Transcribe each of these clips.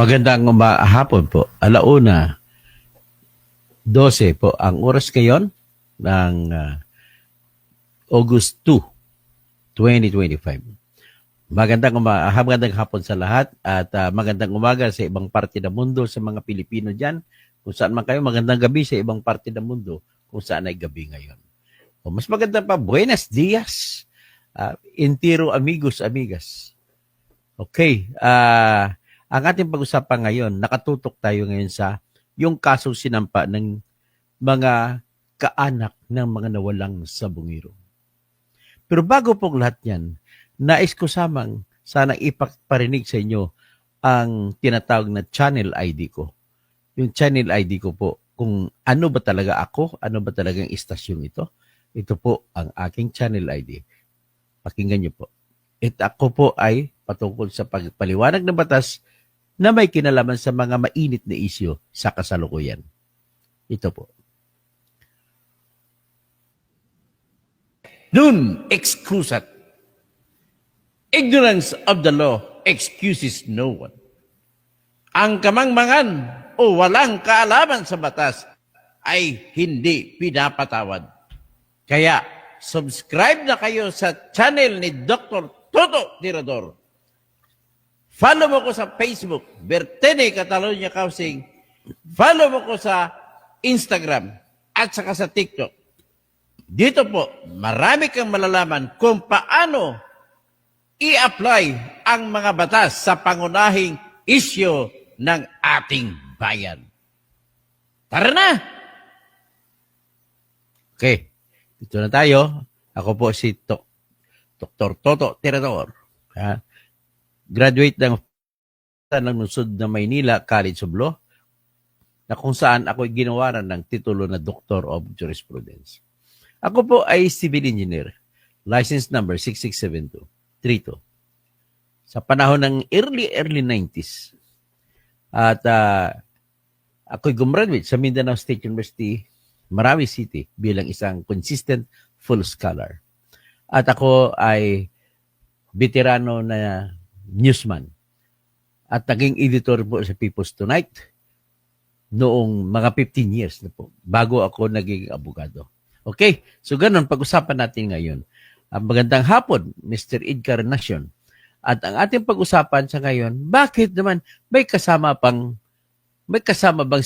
Magandang hapon po. 1:12 po ang oras ngayon ng August 2, 2025. Magandang hapon sa lahat at magandang umaga sa ibang parte ng mundo sa mga Pilipino dyan. Kung saan man kayo, magandang gabi sa ibang parte ng mundo kung saan ay gabi ngayon. O mas maganda pa, buenos dias, entero amigos, amigas. Okay, ang ating pag-usapan ngayon, nakatutok tayo ngayon sa yung kasong sinampa ng mga kaanak ng mga nawalang sabungero. Pero bago pong lahat yan, nais ko sana ipaparinig sa inyo ang tinatawag na channel ID ko. Yung channel ID ko po, kung ano ba talaga ako, ano ba talagang istasyon ito, ito po ang aking channel ID. Pakinggan niyo po. Ako po ay patungkol sa pagpaliwanag ng batas na may kinalaman sa mga mainit na isyu sa kasalukuyan. Ito po. Nun excusat. Ignorance of the law excuses no one. Ang kamangmangan o walang kaalaman sa batas ay hindi pinapatawad. Kaya subscribe na kayo sa channel ni Dr. Toto Tirador. Follow mo ko sa Facebook, Bertene Catalonia Housing. Follow mo ko sa Instagram at saka sa TikTok. Dito po, marami kang malalaman kung paano i-apply ang mga batas sa pangunahing isyu ng ating bayan. Tara na! Okay, dito na tayo. Ako po si Dr. Toto Tirador. Graduate ng lungsod na Maynila College of Law, na kung saan ako ginawaran ng titulo na Doctor of Jurisprudence. Ako po ay civil engineer, license number 667232. Sa panahon ng early 90s. At ako'y gumraduate sa Mindanao State University, Marawi City, bilang isang consistent full scholar. At ako ay veterano na newsman at naging editor po sa People's Tonight noong mga 15 years na po, bago ako naging abogado. Okay, so ganun, pag-usapan natin ngayon. Magandang hapon, Mr. Edgar Nacion. At ang ating pag-usapan sa ngayon, bakit naman may kasama bang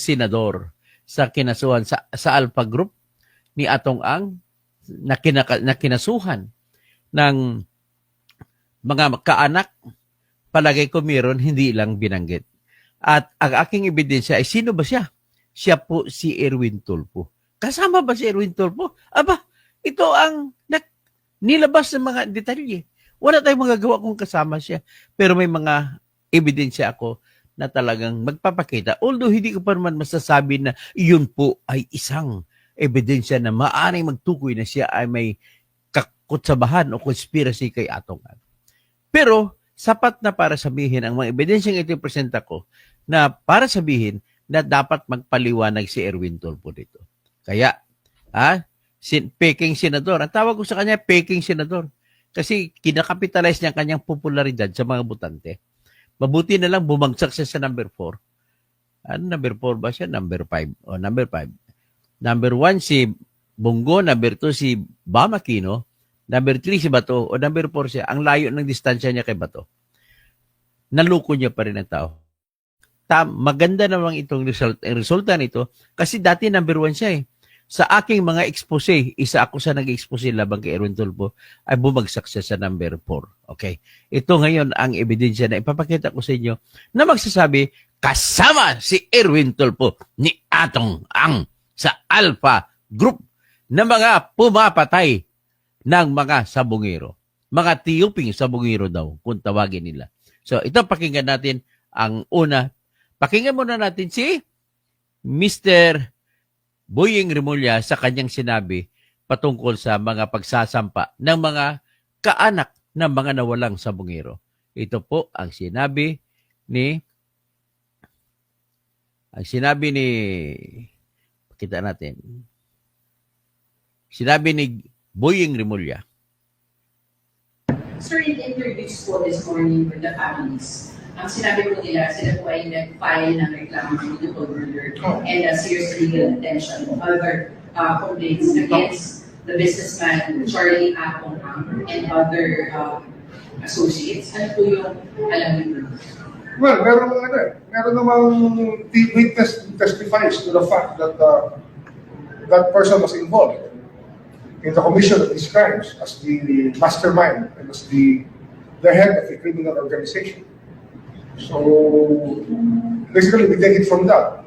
senador sa kinasuhan sa Alpha Group ni Atong Ang na kinasuhan ng mga kaanak? Palagay ko meron, hindi lang binanggit. At ang aking ebidensya ay sino ba siya? Siya po si Erwin Tulfo. Kasama ba si Erwin Tulfo? Aba, ito ang nilabas ng mga detalye. Wala tayong magagawa kung kasama siya. Pero may mga ebidensya ako na talagang magpapakita. Although hindi ko pa naman masasabi na iyon po ay isang ebidensya na maaaring magtukoy na siya ay may kakutsabahan o conspiracy kay Atong Ang. Pero sapat na para sabihin ang mga ebidensyang ito presenta ko na para sabihin na dapat magpaliwanag si Erwin Tulfo dito. Kaya, peking senador. Ang tawag ko sa kanya, peking senador. Kasi kinakapitalize niya ang kanyang popularidad sa mga botante. Mabuti na lang bumagsak siya sa number 4. Ano number 4 ba siya? Number 5. O, number 5. Number 1 si Bongo, number 2 si Bam Aquino, number 3 si Bato, o number 4 siya. Ang layo ng distansya niya kay Bato. Naluko niya pa rin ang tao. Maganda namang itong resulta nito kasi dati number 1 siya eh. Sa aking mga expose, isa ako sa nag-expose labang kay Erwin Tulfo, ay bumagsak siya sa number 4. Okay. Ito ngayon ang ebidensya na ipapakita ko sa inyo na magsasabi kasama si Erwin Tulfo ni Atong Ang sa Alpha Group na mga pumapatay ng mga sabungero. Mga tiyuping sabungero daw, kung tawagin nila. So, ito pakinggan natin ang una. Pakinggan muna natin si Mr. Boying Remulla sa kanyang sinabi patungkol sa mga pagsasampa ng mga kaanak ng mga nawalang sabungero. Ito po ang sinabi ni pakita natin. Sinabi ni Boying Remulla. Sir, in interviews po this morning with the families, ang sinabi po nila, sila po ay nag-file ng reklamo ng multiple murder and serious legal attention of other complaints against the businessman Charlie Apong and other associates. Ano po yung alam niyo? Well, meron namang witness testifies to the fact that that person was involved in the commission of these crimes as the mastermind and as the head of a criminal organization. So basically, we take it from that.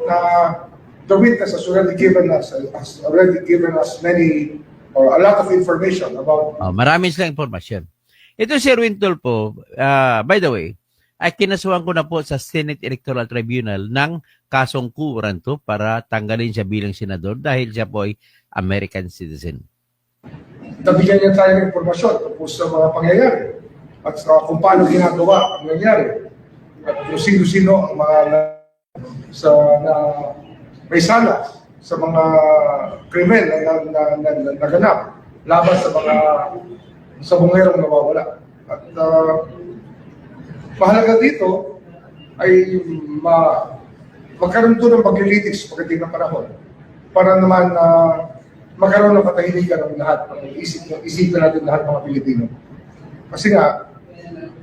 The witness has already given us many or a lot of information about. Maraming silang informasyon. Ito si Erwin Tulfo, by the way, ay kinasuhan ko na po sa Senate Electoral Tribunal ng kasong kuranto para tanggalin siya bilang senador dahil siya po ay American citizen. Nabigyan niya tayo ng informasyon tungkol sa mga pangyayari at kung paano ginagawa ang nangyari at kung sino-sino ang mga may sala sa mga krimen na naganap laban sa bungerong nawawala. At mahalaga dito ay magkaroon doon ng paglilitis pagdating ng panahon para naman magkaroon ng katahimikan ng lahat, isipin natin lahat mga Pilipino. Kasi nga,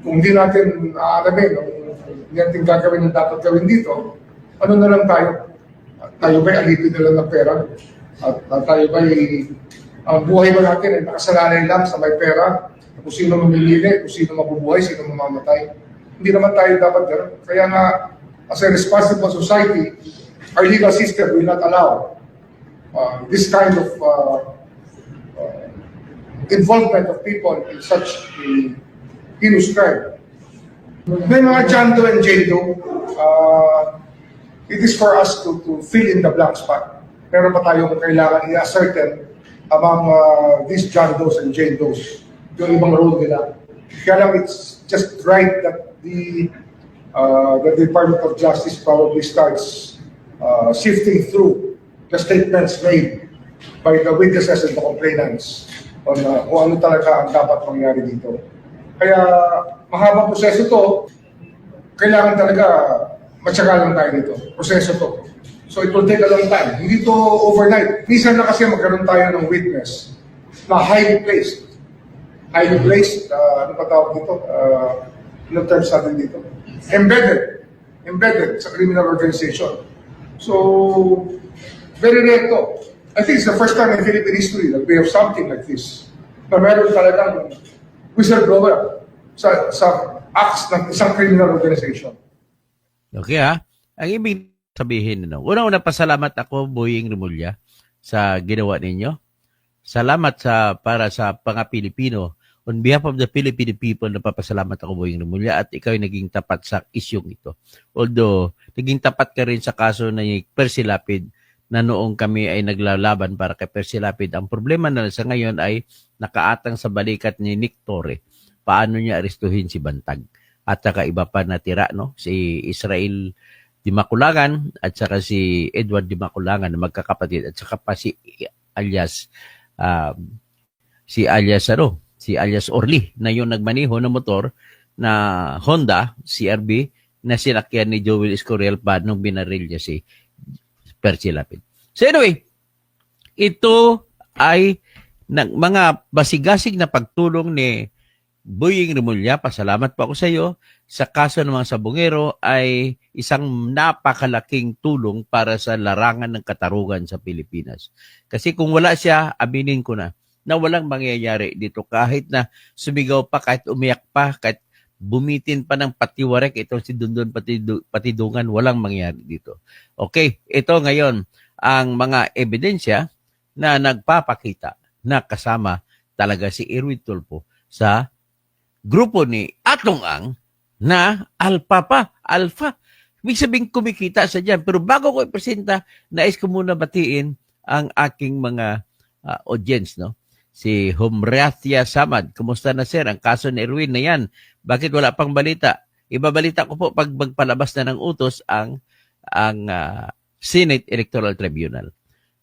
kung hindi natin aalamin, hindi natin gagawin yung dapat gawin dito, ano na lang tayo? Tayo ba'y alipin na lang ng pera? At tayo ba'y ang buhay ba natin ay nakasalalay lang sa may pera? Kung sino mamimili, kung sino mabubuhay, sino mamamatay? Hindi naman tayo dapat gano'n. Kaya nga, as a responsible society, our legal system will not allow this kind of involvement of people in such a heinous crime. May mga John Doe and Jane Doe, it is for us to fill in the blank spot. Pero pa tayong kailangan i-ascertain among these John Does and Jane Does, yung ibang role nila. Kaya lang it's just right that the Department of Justice probably starts sifting through the statements made by the witnesses and the complainants on kung ano talaga ang dapat mangyari dito. Kaya mahabang proseso to, kailangan talaga matyaga lang tayo dito. Proseso to. So it will take a long time. Hindi to overnight. Minsan na kasi magkaroon tayo ng witness na highly placed. Highly placed, ano pa tawag dito? Anong terms natin dito? Embedded sa criminal organization. So, very rare to. I think it's the first time in Philippine history that we have something like this. Na meron talagang whistleblower sa acts ng isang criminal organization. Okay ang ibig sabihin, una-una pasalamat ako, Boying Remulla, sa ginawa ninyo. Salamat para sa mga Pilipino. On behalf of the Filipino people, napapasalamat ako, Boying Remulla, at ikaw ay naging tapat sa isyong ito. Although, naging tapat ka rin sa kaso ng Percy Lapid na noong kami ay naglalaban para kay Percy Lapid. Ang problema na sa ngayon ay nakaatang sa balikat ni Nick Torre. Paano niya arestuhin si Bantag? At saka iba pa natira, si Israel Dimakulangan at saka si Edward Dimakulangan na magkakapatid at saka pa si alias Orly na yung nagmaniho ng motor na Honda CRV na sinakyan ni Joel Escorial pa nung binaril niya si Percy Lapid. So anyway, ito ay mga basigasig na pagtulong ni Boying Remulla. Pasalamat po ako sa iyo. Sa kaso ng mga sabungero ay isang napakalaking tulong para sa larangan ng katarungan sa Pilipinas. Kasi kung wala siya, aminin ko na walang mangyayari dito. Kahit na sumigaw pa, kahit umiyak pa, kahit bumitin pa ng patiwarek, itong si Dundon Patidungan, walang mangyayari dito. Okay, ito ngayon ang mga ebidensya na nagpapakita na kasama talaga si Erwin Tulfo sa grupo ni Atong Ang na Alpha. Ibig sabihin kumikita sa dyan. Pero bago ko ipresenta, nais ko muna batiin ang aking mga audience, Si Humrathia Samad. Kumusta na sir? Ang kaso ni Erwin na yan. Bakit wala pang balita? Ibabalita ko po pag magpalabas na ng utos ang Senate Electoral Tribunal.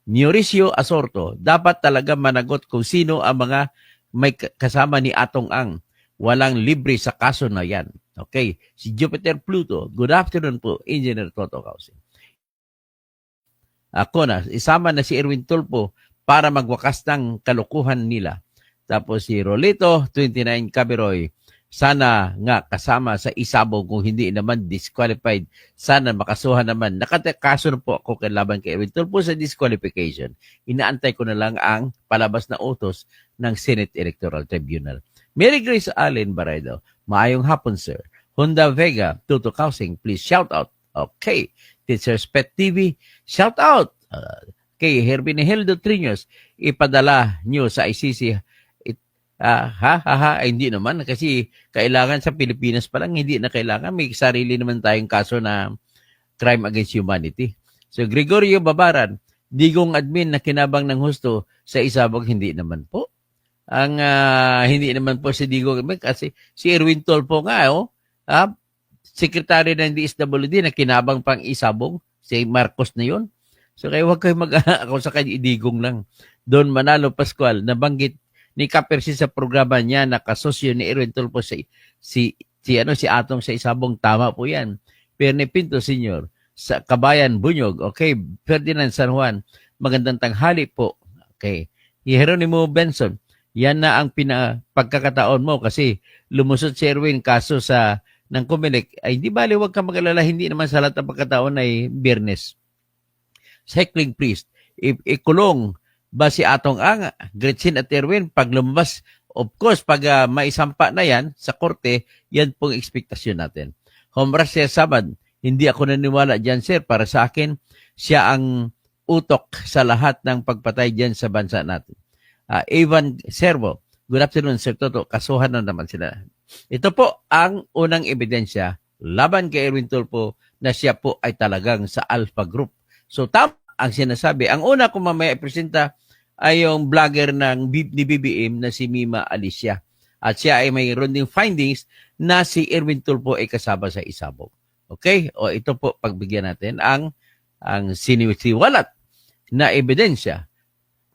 Mauricio Asorto, dapat talaga managot kung sino ang mga may kasama ni Atong Ang. Walang libre sa kaso na yan. Okay, si Jupiter Pluto. Good afternoon po, Engineer Toto Causin. Ako na, isama na si Erwin Tulfo para magwakas ng kalukuhan nila. Tapos si Rolito, 29 Caberoy, sana nga kasama sa isabog kung hindi naman disqualified. Sana makasuhan naman. Nakatakaso na po ako laban kay Erwin Tulfo sa disqualification. Inaantay ko na lang ang palabas na utos ng Senate Electoral Tribunal. Mary Grace Allen Baredo, maayong hapon sir. Honda Vega, Tuto Kausing, please shout out. Okay. Teacher's Pet TV, shout out. Kay Herminihildo Triños, ipadala nyo sa ICC. Hindi naman kasi kailangan sa Pilipinas pa lang, hindi na kailangan. May sarili naman tayong kaso na crime against humanity. So Gregorio Babaran, digong admin na kinabang ng husto sa isabog, hindi naman po. Hindi naman po si Digong kasi si Erwin Tulfo nga, sekretary ng DSWD na kinabang pang isabong, si Marcos na yon. So kaya huwag kayo ako sa kanya idigong lang. Don Manalo Pascual, nabanggit ni Kapersi sa programa niya na kasosyo ni Erwin Tulfo si Atong sa isabong, tama po yan. Perne Pinto Sr. sa Kabayan Bunyog, okay. Ferdinand San Juan, magandang tanghali po. Okay. Hieronimo Benson, yan na ang pagkakataon mo kasi lumusot si Erwin kaso ng Comelec. Ay hindi bali, huwag ka mag-alala, hindi naman sa lahat ng pagkataon ay Biyernes. Cycling Priest, ikulong ba si Atong Ang, Gretchen at Erwin pag lumabas? Of course, pag maisampa na yan sa korte, yan pong ekspektasyon natin. Homras Sir Samad, hindi ako naniwala dyan sir, para sa akin, siya ang utok sa lahat ng pagpatay dyan sa bansa natin. Evan Servo, good afternoon Sir Toto, kasuhan na naman sila. Ito po ang unang ebidensya laban kay Erwin Tulfo na siya po ay talagang sa Alpha Group. So tama ang sinasabi. Ang una kong mamaya ipresenta ay yung vlogger ni BBM na si Mima Alicia. At siya ay mayroon ding findings na si Erwin Tulfo ay kasama sa isabog. Okay? O ito po, pagbigyan natin ang siniwalat na ebidensya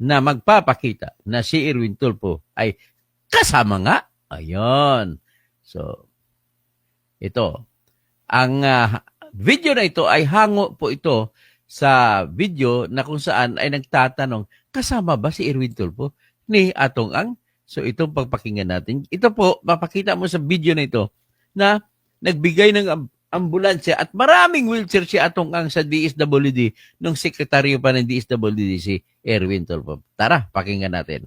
na magpapakita na si Erwin Tulfo ay kasama nga. Ayun. So, ito. Ang video na ito ay hango po ito sa video na kung saan ay nagtatanong, kasama ba si Erwin Tulfo ni Atong Ang? So, itong pagpakinggan natin. Ito po, mapakita mo sa video na ito na nagbigay ng ambulansya at maraming wheelchair si Atong Ang sa DSWD nung sekretaryo pa ng DSWD si Erwin Tulfo. Tara, pakinggan natin.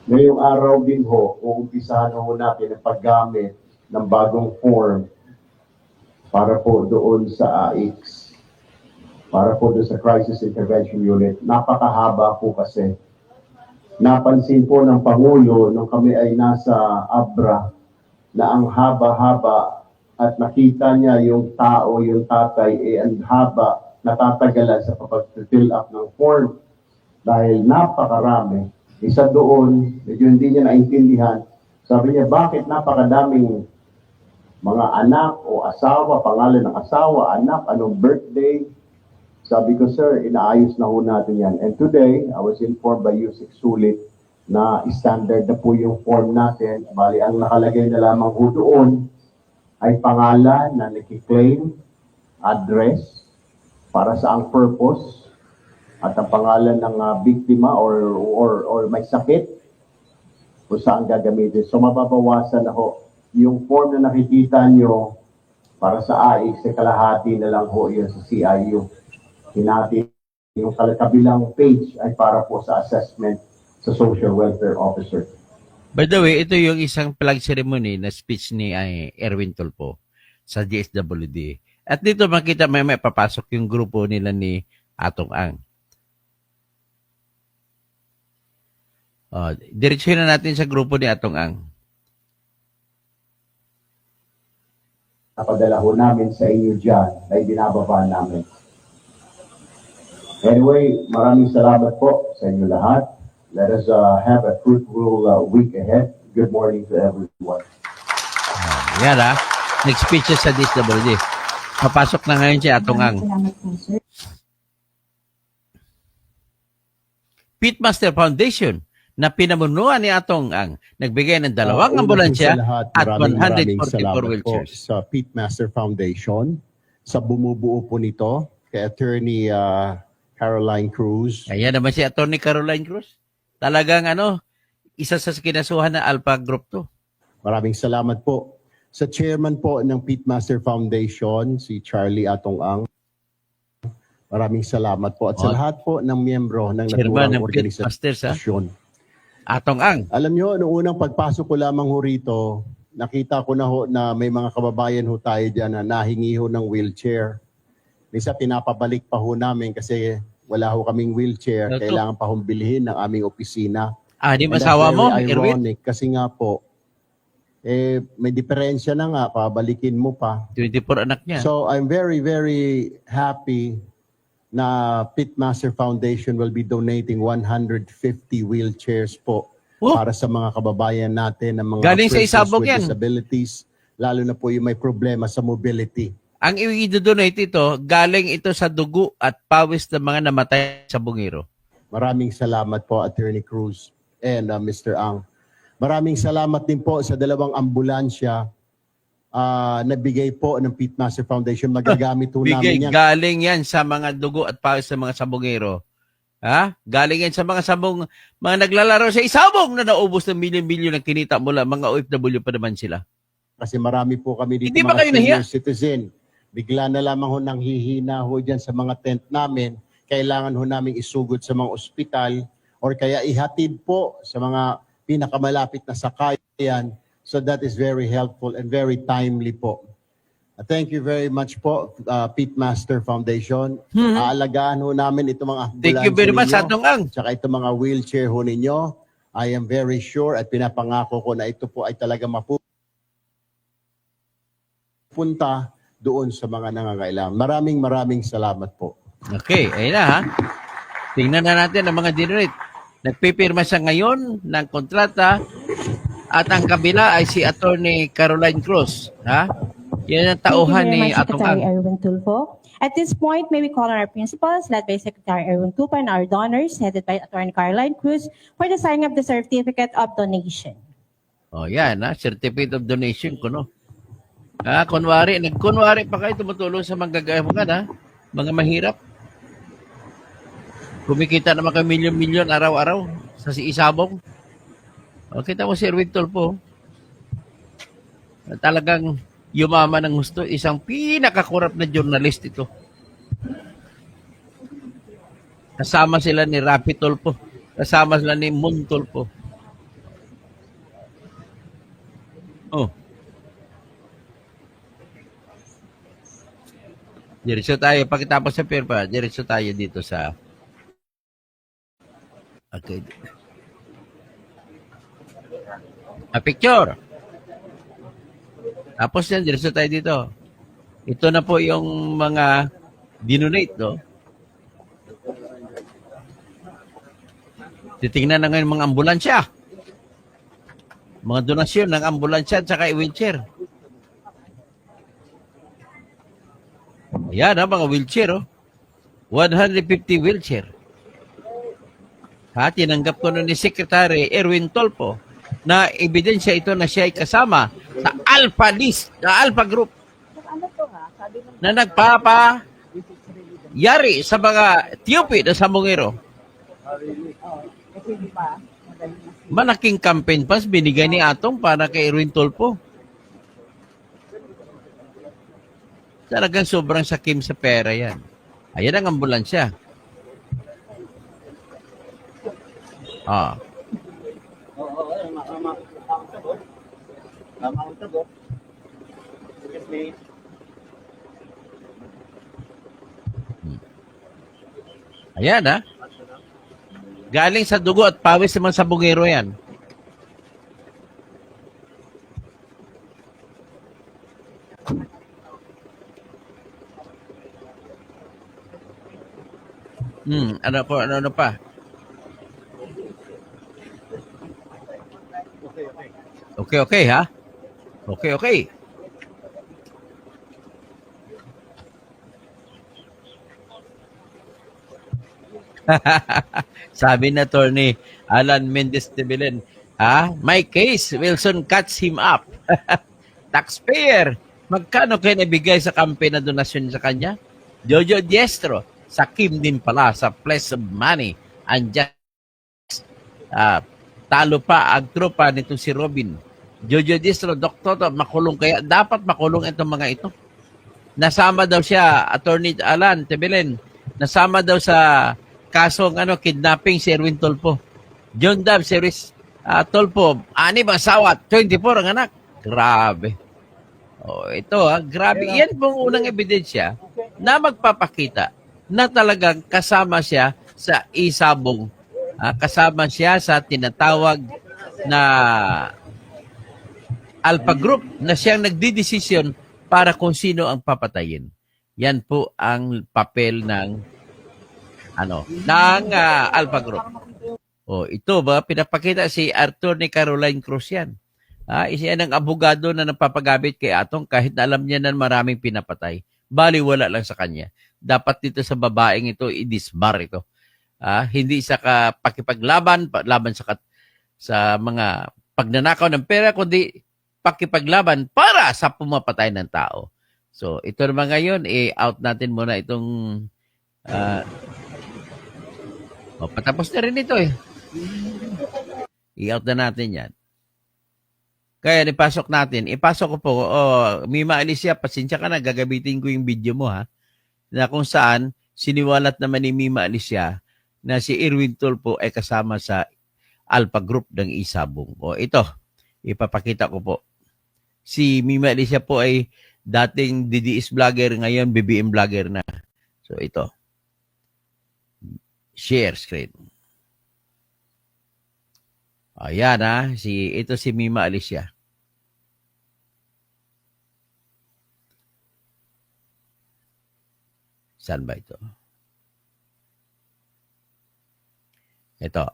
Ngayong araw din ho, uumpisahan ho natin ang paggamit ng bagong form para po doon sa AIX, para po doon sa Crisis Intervention Unit. Napakahaba po kasi. Napansin po ng Pangulo nung kami ay nasa Abra na ang haba-haba at nakita niya yung tao, yung tatay, ang haba, natatagalan sa pag-fill up ng form dahil napakarami. Isa doon, medyo hindi niya naintindihan. Sabi niya, bakit napakadaming mga anak o asawa, pangalan ng asawa, anak, anong birthday? Sabi ko, sir, inaayos na ho natin yan. And today, I was informed by Yusik Sulit na standard na po yung form natin. Bali, ang nakalagay na lamang ho doon ay pangalan na nakiklaim, address, para sa ang purpose, at ang pangalan ng biktima or may sakit kung saan gagamitin. So mababawasan na ho. Yung form na nakikita nyo para sa AIX, kalahati na lang ho yun sa CIU. Hinati yung kabilang page ay para po sa assessment sa Social Welfare Officer. By the way, ito yung isang flag ceremony na speech ni Erwin Tulfo sa DSWD. At dito makita may papasok yung grupo nila ni Atong Ang. Diretsuhin na natin sa grupo ni Atong Ang. Napadala ho namin sa inyo dyan ay binababa namin. Anyway, maraming salamat po sa inyo lahat. Let us have a fruitful week ahead. Good morning to everyone. Yan next speech sa DSWD. Papasok na ngayon si Atong Ang. Salamat po, sir. Pitmaster Foundation, na pinamunuan ni Atong Ang nagbigay ng dalawang Una po ambulansya sa lahat, at maraming 144 salamat wheelchairs. po sa Pitmaster Foundation, sa bumubuo po nito, kay Attorney Caroline Cruz. Kaya naman si Atty. Caroline Cruz. Talagang isa sa kinasuhan na Alpha Group to. Maraming salamat po. Sa chairman po ng Pitmaster Foundation, si Charlie Atong Ang. Maraming salamat po. At sa Oh. lahat po ng miyembro ng Chairman naturang ng Pitmasters, ha? organisasyon. Atong Ang. Alam nyo, noong unang pagpasok ko lamang ho rito, nakita ko na ho na may mga kababayan ho tayo dyan na nahingi ho ng wheelchair. Minsan pinapabalik pa ho namin kasi wala ho kaming wheelchair. Ito. Kailangan pa hong bilhin ng aming opisina. Di And that's masawa mo, very Erwin? ironic kasi nga po, may diferensya na nga, pabalikin mo pa. 24 anak niya. So I'm very, very happy na Pitmaster Foundation will be donating 150 wheelchairs po Oh. para sa mga kababayan natin ng mga Galing sa persons Isabong with yan. disabilities, lalo na po yung may problema sa mobility. Ang i-donate ito, galing ito sa dugo at pawis ng mga namatay sa bungiro. Maraming salamat po, Attorney Cruz and Mr. Ang. Maraming salamat din po sa dalawang ambulansya na bigay po ng Pitmaster Foundation. Magagamit po Bigay, namin yan. galing yan sa mga dugo at pawis ng mga sabongero. Ha? Galing yan sa mga mga naglalaro sa isabong na naubos ng milyon-milyon ng kinita mula. Mga OFW pa naman sila. Kasi marami po kami dito Hindi ba mga kayo nahiya? senior citizen. Bigla na lamang ho nang hihina ho dyan sa mga tent namin. Kailangan ho namin isugod sa mga ospital or kaya ihatid po sa mga pinakamalapit na sakayan. So that is very helpful and very timely po. Thank you very much po, Pitmaster Foundation. Aalagaan ho namin itong mga ambulansya Thank you very much, ninyo, Atong Ang. tsaka itong mga wheelchair ho ninyo. I am very sure at pinapangako ko na ito po ay talaga mapupunta doon sa mga nangangailangan. Maraming salamat po. Okay, ayun na ha. Tingnan na natin ang mga dinonate. Nagpipirma siya ngayon ng kontrata at ang kabila ay si Attorney Caroline Cruz. Ha? Yan ang tauhan Thank you very ni much, Atong Secretary Ang. Erwin Tulfo. At this point, may we call on our principals, led by Secretary Erwin Tulfo, and our donors, headed by Attorney Caroline Cruz, for the signing of the certificate of donation. Oh, yan ha. Certificate of donation ko, no? Kunwari pa kayo tumutulong sa manggagawa ha? Mga mahirap. Kumikita naman kayo milyon-milyon araw-araw sa si Isabong. O, kita mo si Erwin Tulfo. Talagang yumaman ng gusto. Isang pinakakurap na journalist ito. Kasama sila ni Rapi Tulfo. Kasama sila ni Mon Tulfo. Oh. Diretso tayo. Pagkatapos sa pirpa, diretso tayo dito sa... Okay. Picture. Tapos yan, diretso tayo dito. Ito na po yung mga dinonate, no? Titingnan na ngayon mga ambulansya. Mga donasyon ng ambulansya at saka wheelchair. Ayan, mga wheelchair, oh. 150 wheelchair. Tinanggap ko nun ni Secretary Erwin Tulfo na ebidensya ito na siya ay kasama sa Alpha List, na Alpha Group na nagpapayari sa mga tiyupi na sabongero. Malaking campaign pass binigay ni Atong para kay Erwin Tulfo. Talagang sobrang sakim sa pera yan. Ayan ang ambulansya. Ayan ha. Galing sa dugo at pawis naman sa bungero yan. Ano pa? Okay, ha? Okay. Sabi na attorney Alan Mendez de Belen, my case, Wilson cuts him up. Taxpayer, magkano kayo nabigay sa kampe na donasyon sa kanya? Jojo Diestro, sa Kim din pala, sa place of money. Unjust. Talo pa ang tropa nito si Robin. Jojo Diestro, doktor, makulong kaya. Dapat makulong itong mga ito. Nasama daw siya, Attorney Alan Tebelen, nasama daw sa kasong kidnapping si Erwin Tolpo. John Dab, Series Tolpo, 6 asawa, 24 ang anak. Grabe. Ito grabe. Yan pong unang ebidensya na magpapakita na talagang kasama siya sa isabong. Kasama siya sa tinatawag na Alpha Group na siyang nagdidesisyon para kung sino ang papatayin. Yan po ang papel ng Alpha Group. Ito ba pinapakita si Attorney Caroline Cruz yan. Isa ng abogado na napapagabit kay Atong kahit na alam niya na maraming pinapatay. Bali, wala lang sa kanya. Dapat dito sa babaeng ito, i-disbar ito. Hindi sa pakipaglaban, laban sa mga pagnanakaw ng pera, kundi pakipaglaban para sa pumapatay ng tao. So, ito naman ngayon, out natin muna itong patapos na rin ito I-out na natin yan. Kaya ipasok natin. Ipasok ko po, Mima Alicia, pasensya ka na, gagabitin ko yung video mo na kung saan siniwalat naman ni Mima Alicia na si Erwin Tulfo ay kasama sa Alpha Group ng Isabong. Ito, ipapakita ko po. Si Mima Alicia po ay dating DDS vlogger, ngayon BBM vlogger na. So ito. Share screen. Ayan ito si Mima Alicia. Saan ba ito? Ito.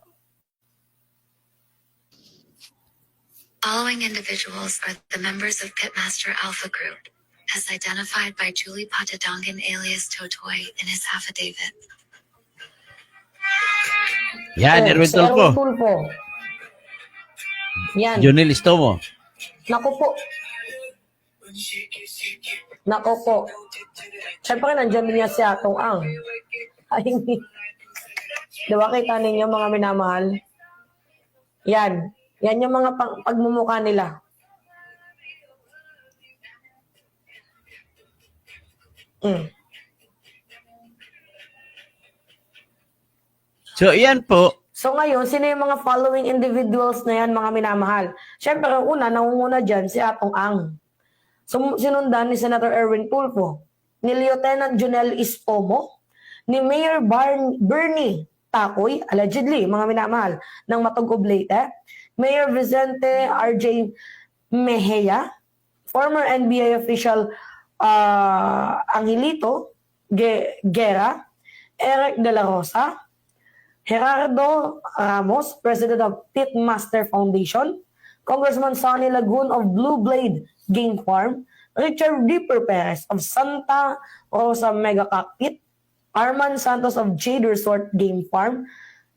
Following individuals are the members of Pitmaster Alpha Group, as identified by Julie Patadongan alias Totoy in his affidavit. Yan, Erwin Tulfo. Yan. Junel Istomo. Naku po. Naku po. Siyempre, nandiyan din niya si Atong Ang. Ay, diba kita ninyo mga minamahal? Yan. Yan yung mga pagmumukha nila. So, yan po. So ngayon, sino yung mga following individuals na yan, mga minamahal? Siyempre, ang una, nangunguna dyan, si Atong Ang. So, sinundan ni Senator Erwin Tulfo, ni Lieutenant Junel Istomo, ni Mayor Bernie Takoy, allegedly, mga minamahal, ng Matug Oblate, Mayor Vicente R.J. Mejia, former NBI official Angelito Guerra, Eric De La Rosa, Gerardo Ramos, President of Pitmaster Foundation, Congressman Sonny Lagun of Blue Blade Game Farm, Richard Dipper Perez of Santa Rosa Mega Cockpit, Arman Santos of Jade Resort Game Farm,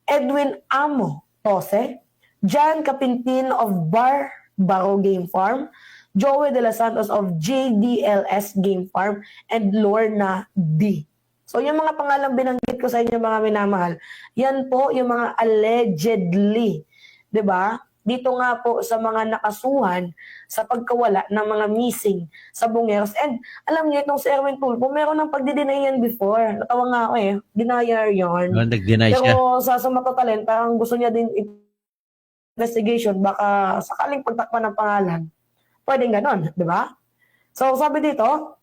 Edwin Amo Tose, Jan Capintin of Baro Game Farm, Joey De La Santos of JDLS Game Farm, and Lorna D. So yung mga pangalang binanggit ko sa inyo mga minamahal, yan po yung mga allegedly, 'di ba? Dito nga po sa mga nakasuhan sa pagkawala ng mga missing sa Bungeros. And alam niyo itong si Erwin Tulfo, meron ng pagdi-deny yan before. Natawa nga ako denier yarn. Nag-deny siya. Pero sa matotalent, parang gusto niya din investigation, baka sakaling pagtakpan ng pangalan. Pwedeng ganon, 'di ba? So sabi dito,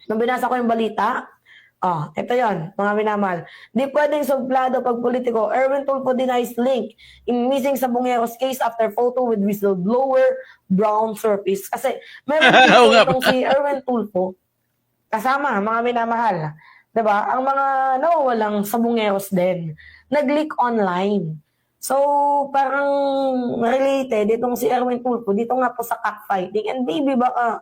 nung binasa ko yung balita, ito yon, mga minamahal. Di pwedeng suplado pag politiko. Erwin Tulfo denies link in missing sa Bungeros case after photo with whistleblower brown surface. Kasi meron dito itong si Erwin Tulfo kasama, mga minamahal. Diba? Ang mga nawawalang sa Bungeros din. Nag-leak online. So, parang related itong si Erwin Tulfo dito nga po sa cockfighting. And maybe baka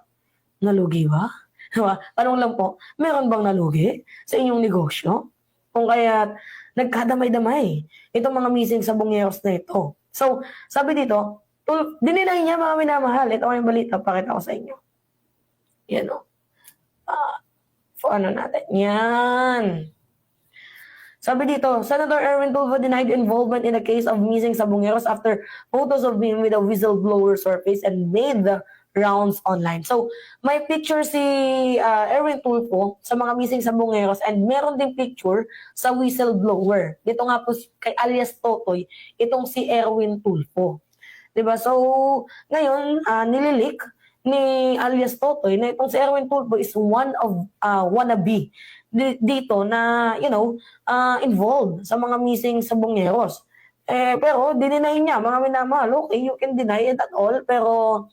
nalugi ba? Diba? Tanong lang po, meron bang nalugi sa inyong negosyo? Kung kaya nagkadamay-damay itong mga missing sabongeros na ito. So, sabi dito, dininay niya mga minamahal. Ito ang balita, pakita ko sa inyo. Yan o. Ano natin? Yan. Sabi dito, Senator Erwin Tulfo denied involvement in a case of missing sabongeros after photos of him with a whistleblower surfaced and made the rounds online. So, may picture si Erwin Tulfo sa mga missing sabongeros and meron ding picture sa whistleblower. Dito nga po kay alias Totoy, itong si Erwin Tulfo. Diba? So, ngayon, nililik ni alias Totoy na itong si Erwin Tulfo is one of wannabe dito na, involved sa mga missing sabongeros. Pero, dininay niya, mga minamahal, okay, you can deny it at all, pero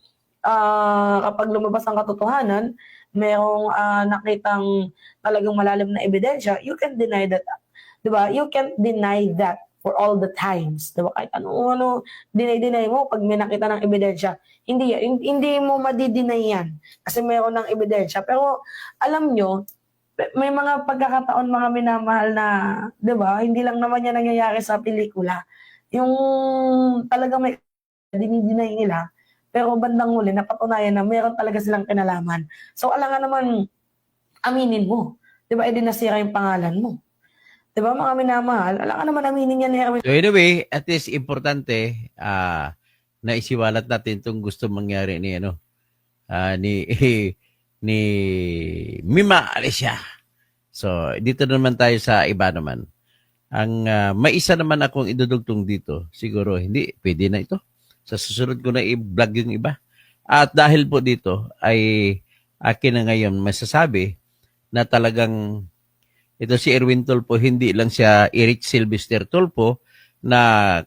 kapag lumabas ang katotohanan, merong nakitang talagang malalim na ebidensya, you can deny that. Diba? You can't deny that for all the times. Diba? Kahit ano, deny mo, pag may nakita ng ebidensya, hindi mo madideny yan. Kasi meron ng ebidensya. Pero, alam nyo, may mga pagkakataon mga minamahal na, di ba, hindi lang naman yan nangyayari sa pelikula. Yung talagang may dinidinay nila, pero bandang huli, napatunayan na meron talaga silang kinalaman. So, alangan naman, aminin mo. Di ba, nasira yung pangalan mo. Di ba, mga minamahal, alangan naman aminin yan ni Erwin. So anyway, at least importante na isiwalat natin itong gusto mangyari ni ni Mima Alicia. So, dito naman tayo sa iba naman. Ang may isa naman akong idudugtong dito. Siguro, hindi, pwede na ito. Sa susunod ko na i-vlog yung iba. At dahil po dito, ay akin na ngayon masasabi na talagang ito si Erwin Tulfo, hindi lang siya Eric Sylvester Tulfo na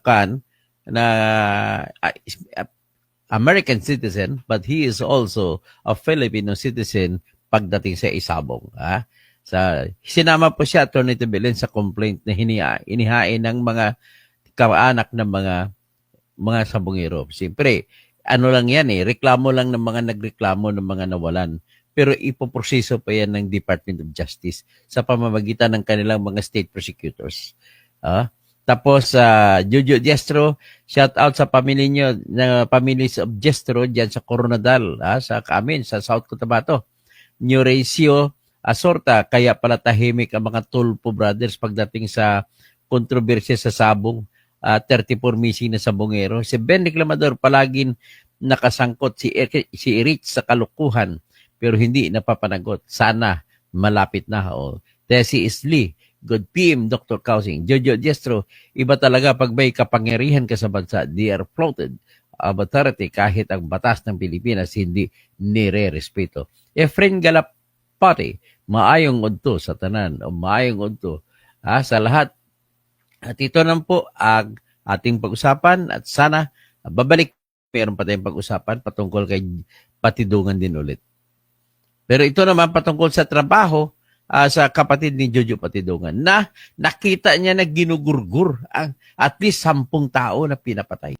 American citizen, but he is also a Filipino citizen pagdating sa Isabong. Sinama po siya, Atty. Belen, sa complaint na inihain ng mga kaanak ng mga sabongero. Siyempre, ano lang yan reklamo lang ng mga nagreklamo ng mga nawalan. Pero ipoproseso pa yan ng Department of Justice sa pamamagitan ng kanilang mga state prosecutors. Tapos, Jojo Diestro, shout out sa pamilya nyo, na families of Diestro dyan sa Coronadal, sa amin, sa South Cotabato. Nurecio Asorta, kaya pala tahimik ang mga Tulfo brothers pagdating sa kontrobersya sa Sabong, 34 missing na sabongero. Si Ben Reclamador, palaging nakasangkot si Rich sa kalukuhan, pero hindi napapanagot. Sana malapit na. Tessie Isli, good PM, Dr. Kausing. Jojo Diestro, iba talaga pag may kapangyarihan ka sa bansa, they are floated of authority kahit ang batas ng Pilipinas hindi nire-respeto. Efren Galapati, maayong udto sa tanan o maayong udto sa lahat. At ito naman po ang ating pag-usapan at sana babalik meron pa tayong pag-usapan patungkol kay Patidungan din ulit. Pero ito naman patungkol sa trabaho sa kapatid ni Jojo Patidungan na nakita niya na ginugurgur ang at least 10 tao na pinapatay.